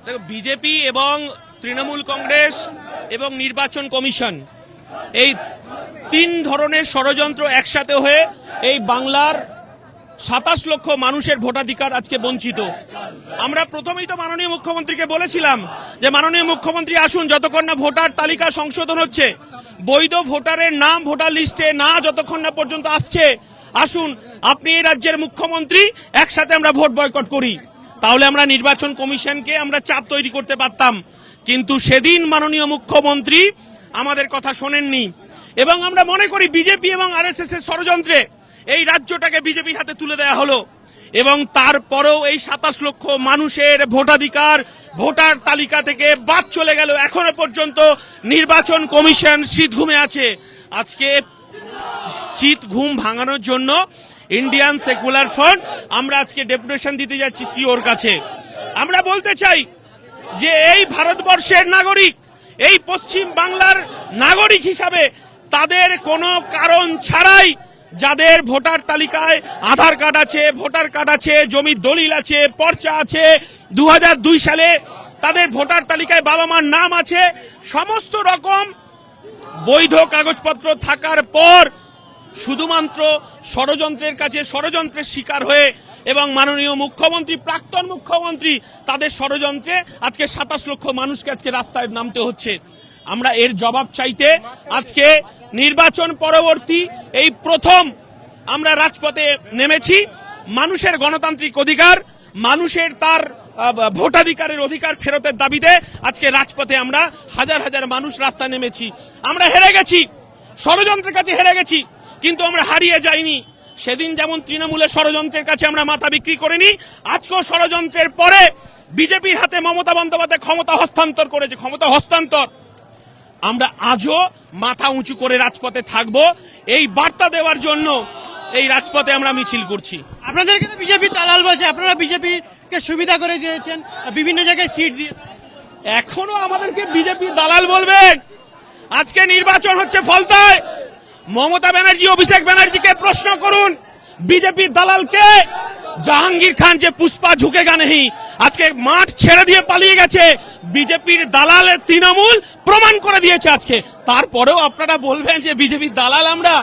দেখো, বিজেপি এবং তৃণমূল কংগ্রেস এবং নির্বাচন কমিশন এই তিন ধরনের ষড়যন্ত্র একসাথে হয়ে এই বাংলার 27 লক্ষ মানুষের ভোটাধিকার আজকে বঞ্চিত। আমরা প্রথমেই তো মাননীয় মুখ্যমন্ত্রীকে বলেছিলাম যে মাননীয় মুখ্যমন্ত্রী আসুন, যতক্ষণ না ভোটার তালিকা সংশোধন হচ্ছে, বৈধ ভোটারের নাম ভোটার লিস্টে না যতক্ষণ না পর্যন্ত আসছে, আসুন আপনি এই রাজ্যের মুখ্যমন্ত্রী, একসাথে আমরা ভোট বয়কট করি। তাহলে আমরা নির্বাচন কমিশনকে আমরা চাপ তৈরি করতে পারতাম, কিন্তু সেদিন মাননীয় মুখ্যমন্ত্রী আমাদের কথা শোনেননি। এবং আমরা মনে করি বিজেপি এবং আরএসএস এর ষড়যন্ত্রে এই রাজ্যটাকে বিজেপির হাতে তুলে দেওয়া হলো, এবং তারপরেও এই 27 লক্ষ মানুষের ভোটাধিকার ভোটার তালিকা থেকে বাদ চলে গেল। এখনো পর্যন্ত নির্বাচন কমিশন শীত ঘুমে আছে। আজকে শীত ঘুম ভাঙানোর জন্য ইন্ডিয়ান সেকুলার ফ্রন্ট আমরা আজকে ডেপুটেশন দিতে যাচ্ছি সিওর কাছে। আমরা বলতে চাই যে এই ভারতবর্ষের নাগরিক, এই পশ্চিম বাংলার নাগরিক হিসাবে তাদের কোনো কারণ ছাড়াই যাদের ভোটার তালিকায় আধার কার্ড আছে, ভোটার কার্ড আছে, জমির দলিল আছে, পর্চা আছে, 2002 সালে তাদের ভোটার তালিকায় বাবা মার নাম আছে, সমস্ত রকম বৈধ কাগজপত্র থাকার পর শুধুমাত্র ষড়যন্ত্রের কাছে ষড়যন্ত্রের শিকার হয়ে এবং মাননীয় মুখ্যমন্ত্রী, প্রাক্তন মুখ্যমন্ত্রী তাদের ষড়যন্ত্রে আজকে 27 লক্ষ মানুষকে আজকে রাস্তায় নামতে হচ্ছে। আমরা এর জবাব চাইতে আজকে নির্বাচন পরবর্তী এই প্রথম আমরা রাজপথে নেমেছি। মানুষের গণতান্ত্রিক অধিকার, মানুষের তার ভোটাধিকারের অধিকার ফেরতের দাবিতে আজকে রাজপথে আমরা হাজার হাজার মানুষ রাস্তায় নেমেছি। আমরা হেরে গেছি, ষড়যন্ত্রের কাছে হেরে গেছি, কিন্তু আমরা হারিয়ে যাইনি। সেদিন যেমন তৃণমূলের ষড়যন্ত্রের কাছে আমরা মাথা বিক্রি করিনি, আজকেও ষড়যন্ত্রের পরে বিজেপির হাতে মমতা বন্দ্যোপাধ্যায় ক্ষমতা হস্তান্তর করেছে, ক্ষমতা হস্তান্তর। আমরা আজও মাথা উঁচু করে রাজপথে থাকব, এই বার্তা দেওয়ার জন্য এই রাজপথে আমরা মিছিল করছি। আপনাদেরকে তো বিজেপি দালাল বলছে, আপনারা বিজেপিকে সুবিধা করে দিয়েছেন, বিভিন্ন জায়গায় সিট দিয়ে। এখনো আমাদেরকে বিজেপি দালাল বলবে? আজকে নির্বাচন হচ্ছে ফলতায়, মমতা ব্যানার্জি, অভিষেক ব্যানার্জিকে প্রশ্ন করুন বিজেপির দালালকে। জাহাঙ্গীর খান যে পুষ্পা ঝুঁকেগা নেই, আজকে মাঠ ছেড়ে দিয়ে পালিয়ে গেছে, বিজেপির দালালের তৃণমূল প্রমাণ করে দিয়েছে আজকে। তারপরেও আপনারা বলবেন যে বিজেপির দালাল আমরা?